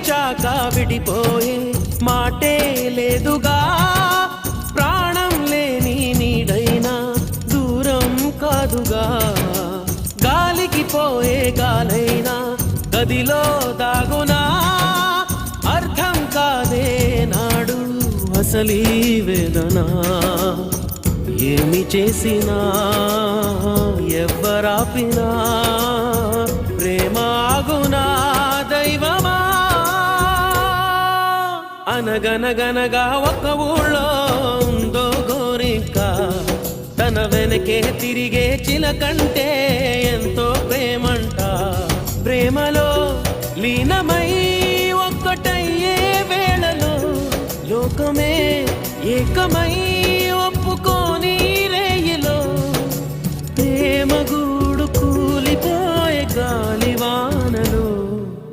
ప్రేమించాక విడిపోయే మాటే లేదుగా, ప్రాణం లేని నీడైనా దూరం కాదుగా, గాలికి పోయే గాలైనా గదిలో దాగునా, అర్థం కాదే నాడు అసలీ వేదన, ఏమి చేసినా ఎవ్వరాపినా ప్రేమ ఆగునా దైవమా. అనగనగనగా ఒక ఊళ్ళో ఉందో గోరింక, తన వెనకే తిరిగే చిలకంటే ఎంతో ప్రేమంట, ప్రేమలో లీనమై ఒక్కటయ్యే వేళలో లోకమే ఏకమై